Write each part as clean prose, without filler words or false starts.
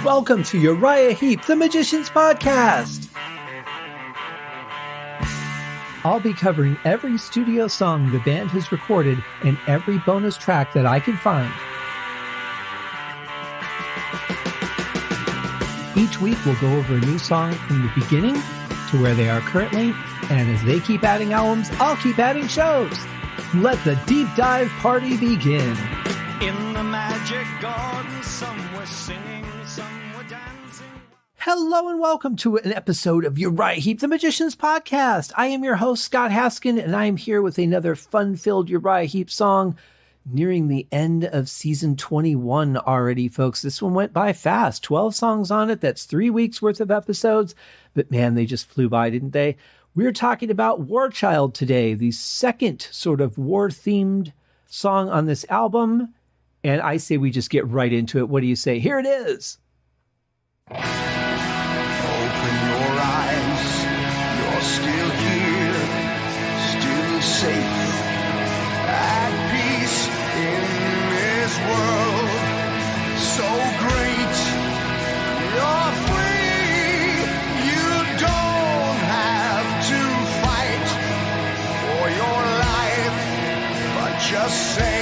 Welcome to Uriah Heep, the Magician's Podcast. I'll be covering every studio song the band has recorded and every bonus track that I can find. Each week we'll go over a new song from the beginning to where they are currently, and as they keep adding albums, I'll keep adding shows. Let the deep dive party begin. In the magic garden, some were singing, some were dancing. Hello and welcome to an episode of Uriah Heep, the Magician's Podcast. I am your host, Scott Haskin, and I am here with another fun-filled Uriah Heep song, nearing the end of season 21 already, folks. This one went by fast. 12 songs on it. That's 3 weeks worth of episodes. But man, they just flew by, didn't they? We're talking about War Child today, the second sort of war-themed song on this album. And I say we just get right into it. What do you say? Here it is. Open your eyes, you're still here, still safe, at peace in this world, so great, you're free, you don't have to fight for your life, but just say,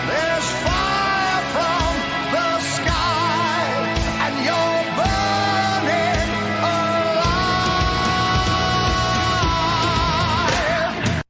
there's fire from the sky, and you're burning alive.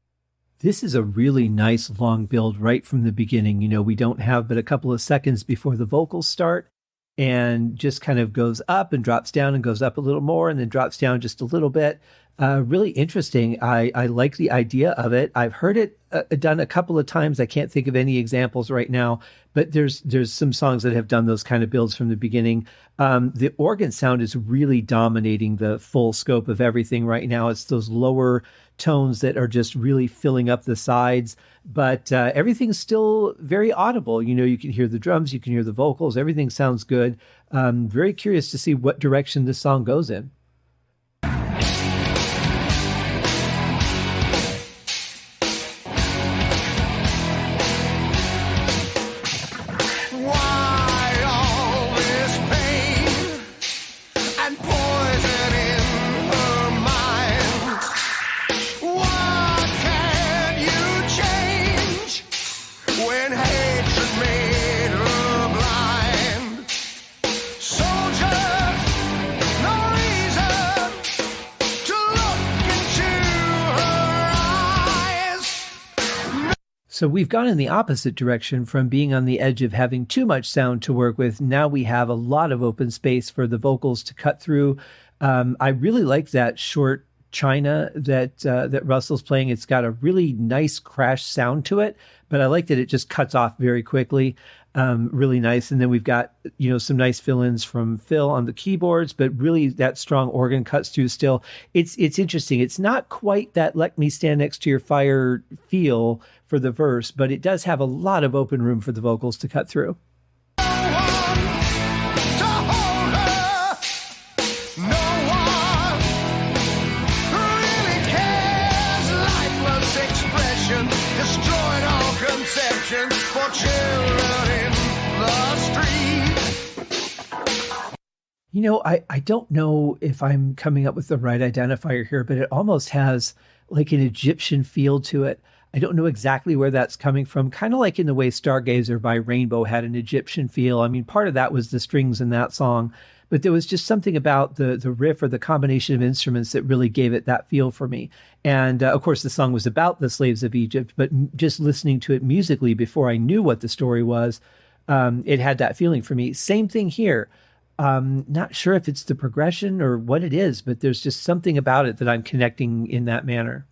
This is a really nice long build right from the beginning. You know, we don't have but a couple of seconds before the vocals start, and just kind of goes up and drops down and goes up a little more and then drops down just a little bit. Really interesting. I like the idea of it. I've heard it done a couple of times. I can't think of any examples right now, but there's some songs that have done those kind of builds from the beginning. The organ sound is really dominating the full scope of everything right now. It's those lower tones that are just really filling up the sides, but everything's still very audible. You know, you can hear the drums, you can hear the vocals, everything sounds good. Very curious to see what direction this song goes in. So we've gone in the opposite direction from being on the edge of having too much sound to work with. Now we have a lot of open space for the vocals to cut through. I really like that short China that Russell's playing. It's got a really nice crash sound to it, but I like that it just cuts off very quickly. Really nice. And then we've got, some nice fill-ins from Phil on the keyboards, but really that strong organ cuts through still. It's interesting. It's not quite that Let Me Stand Next to Your Fire feel for the verse, but it does have a lot of open room for the vocals to cut through. Destroyed all conception for children in the street. I don't know if I'm coming up with the right identifier here, but it almost has like an Egyptian feel to it. I don't know exactly where that's coming from, kind of like in the way Stargazer by Rainbow had an Egyptian feel. I mean, part of that was the strings in that song, but there was just something about the riff or the combination of instruments that really gave it that feel for me. And of course, the song was about the slaves of Egypt, but just listening to it musically before I knew what the story was, it had that feeling for me. Same thing here. Not sure if it's the progression or what it is, but there's just something about it that I'm connecting in that manner.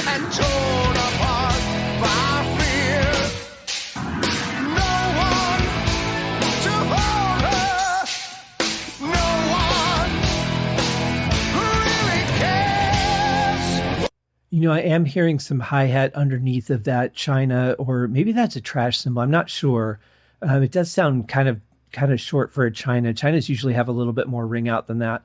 And torn apart by fear. No one to hold her. No one really cares. I am hearing some hi-hat underneath of that China, or maybe that's a trash cymbal. I'm not sure. It does sound kind of short for a China. Chinas usually have a little bit more ring out than that.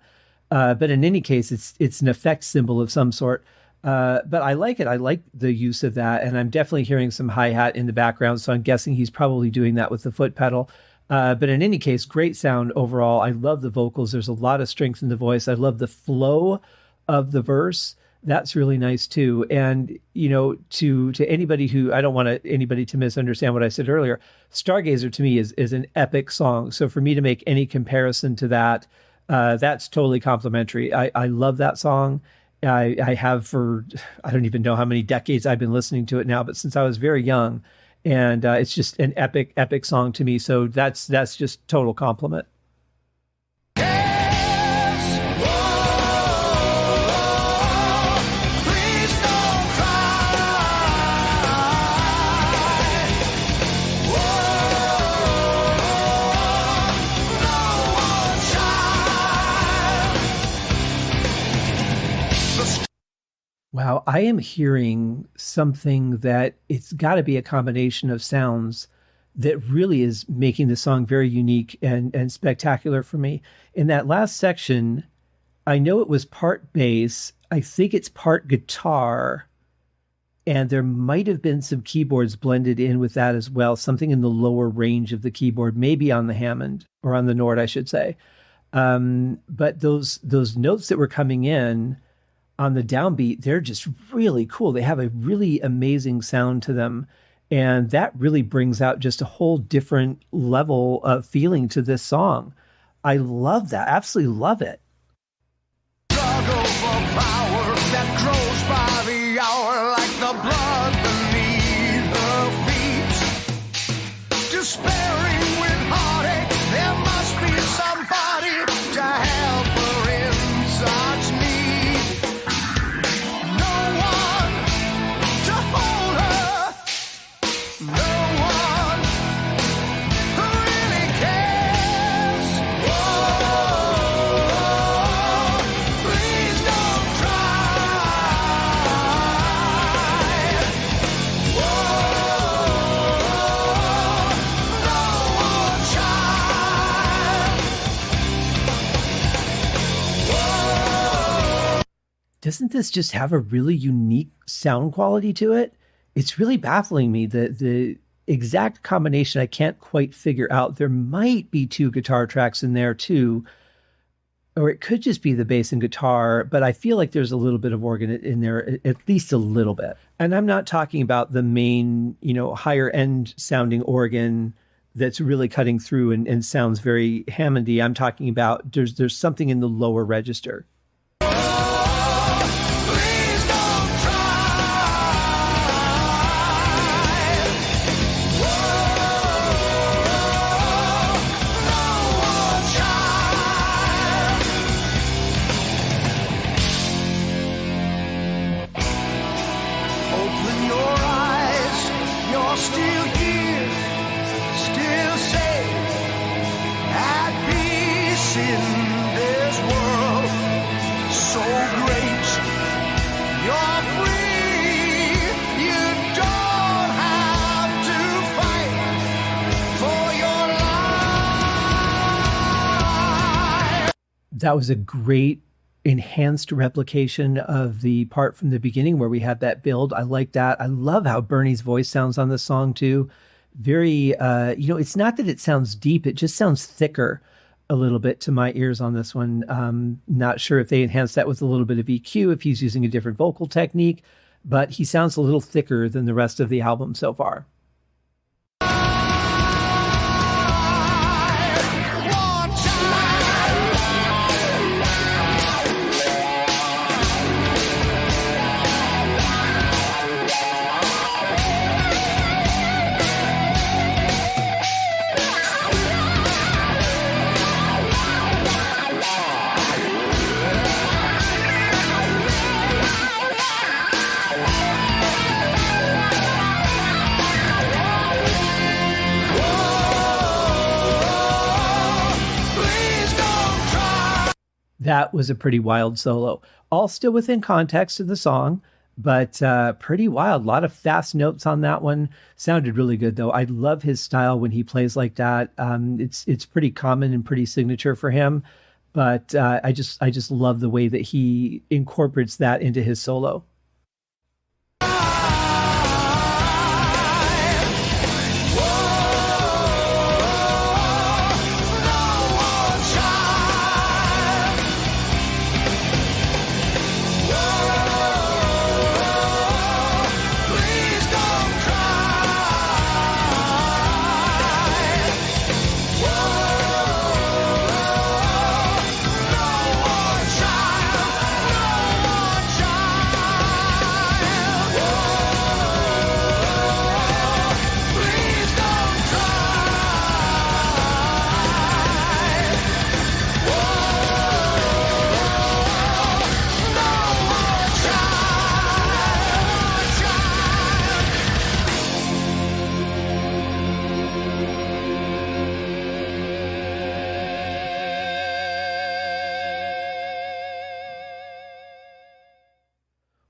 But in any case, it's an effect cymbal of some sort. But I like it. I like the use of that, and I'm definitely hearing some hi-hat in the background, so I'm guessing he's probably doing that with the foot pedal. But in any case, great sound overall. I love the vocals. There's a lot of strength in the voice. I love the flow of the verse. That's really nice too. And to anybody who, I don't want anybody to misunderstand what I said earlier. Stargazer to me is an epic song. So for me to make any comparison to that, that's totally complimentary. I love that song. I have for, I don't even know how many decades I've been listening to it now, but since I was very young, and it's just an epic song to me. So that's just total compliment. Wow, I am hearing something that it's got to be a combination of sounds that really is making the song very unique and spectacular for me. In that last section, I know it was part bass. I think it's part guitar, and there might have been some keyboards blended in with that as well, something in the lower range of the keyboard, maybe on the Hammond or on the Nord, I should say. But those notes that were coming in on the downbeat, they're just really cool. They have a really amazing sound to them. And that really brings out just a whole different level of feeling to this song. I love that. Absolutely love it. Struggle for power that grows by the hour like the blood beneath the feet. Despairing with heartache, there must be somebody to help her in such need. No one to hold her, no one who really cares. Whoa, please don't cry. Doesn't this just have a really unique sound quality to it? It's really baffling me. The exact combination I can't quite figure out. There might be two guitar tracks in there too, or it could just be the bass and guitar, but I feel like there's a little bit of organ in there, at least a little bit. And I'm not talking about the main, higher end sounding organ that's really cutting through and sounds very Hammondy. I'm talking about there's something in the lower register. Please don't cry. No one child. Open your eyes, you're still here, still safe, at peace in this world so great. You're free, you don't have to fight for your life. That was a great enhanced replication of the part from the beginning where we had that build. I like that. I love how Bernie's voice sounds on this song too. Very, it's not that it sounds deep, it just sounds thicker a little bit to my ears on this one. Not sure if they enhanced that with a little bit of EQ, if he's using a different vocal technique, but he sounds a little thicker than the rest of the album so far. That was a pretty wild solo. All still within context of the song, but pretty wild. A lot of fast notes on that one. Sounded really good, though. I love his style when he plays like that. It's pretty common and pretty signature for him, but I just love the way that he incorporates that into his solo.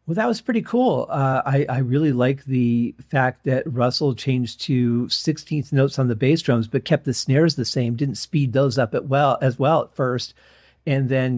Well, that was pretty cool. I really like the fact that Russell changed to 16th notes on the bass drums, but kept the snares the same, didn't speed those up as well at first. And then,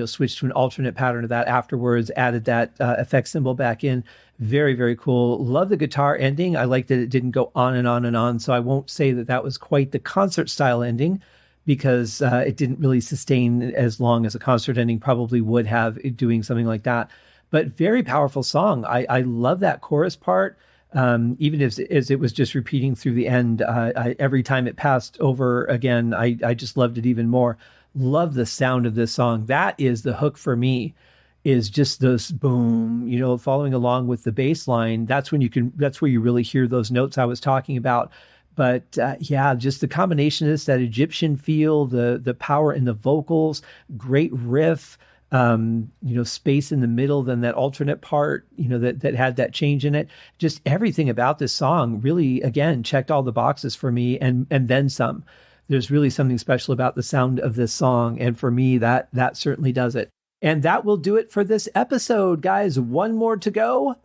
switched to an alternate pattern of that afterwards, added that effect symbol back in. Very, very cool. Love the guitar ending. I like that it didn't go on and on and on. So I won't say that that was quite the concert style ending, because it didn't really sustain as long as a concert ending probably would have, doing something like that. But very powerful song. I love that chorus part. Even as it was just repeating through the end, every time it passed over again, I just loved it even more. Love the sound of this song. That is the hook for me, is just this boom, following along with the bass line. That's where you really hear those notes I was talking about. But just the combination of this, that Egyptian feel, the power in the vocals, great riff, space in the middle, then that alternate part, that had that change in it. Just everything about this song really, again, checked all the boxes for me, and then some. There's really something special about the sound of this song, and for me, that certainly does it. And that will do it for this episode, guys. One more to go.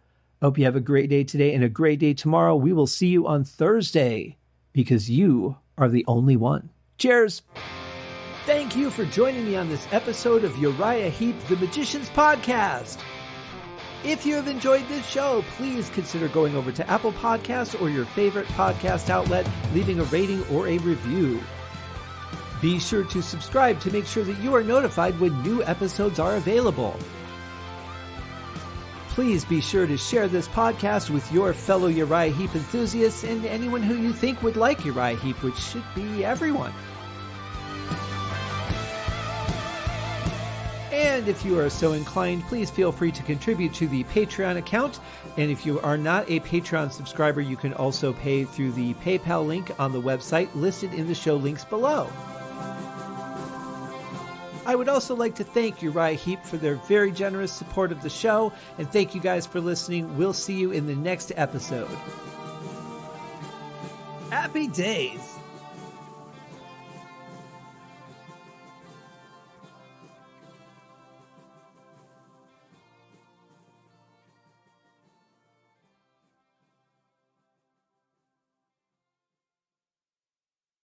Hope you have a great day today and a great day tomorrow. We will see you on Thursday, because you are the only one. Cheers. Thank you for joining me on this episode of Uriah Heep, the Magician's Podcast. If you have enjoyed this show, please consider going over to Apple Podcasts or your favorite podcast outlet, leaving a rating or a review. Be sure to subscribe to make sure that you are notified when new episodes are available. Please be sure to share this podcast with your fellow Uriah Heep enthusiasts and anyone who you think would like Uriah Heep, which should be everyone. And if you are so inclined, please feel free to contribute to the Patreon account. And if you are not a Patreon subscriber, you can also pay through the PayPal link on the website listed in the show links below. I would also like to thank Uriah Heep for their very generous support of the show. And thank you guys for listening. We'll see you in the next episode. Happy days!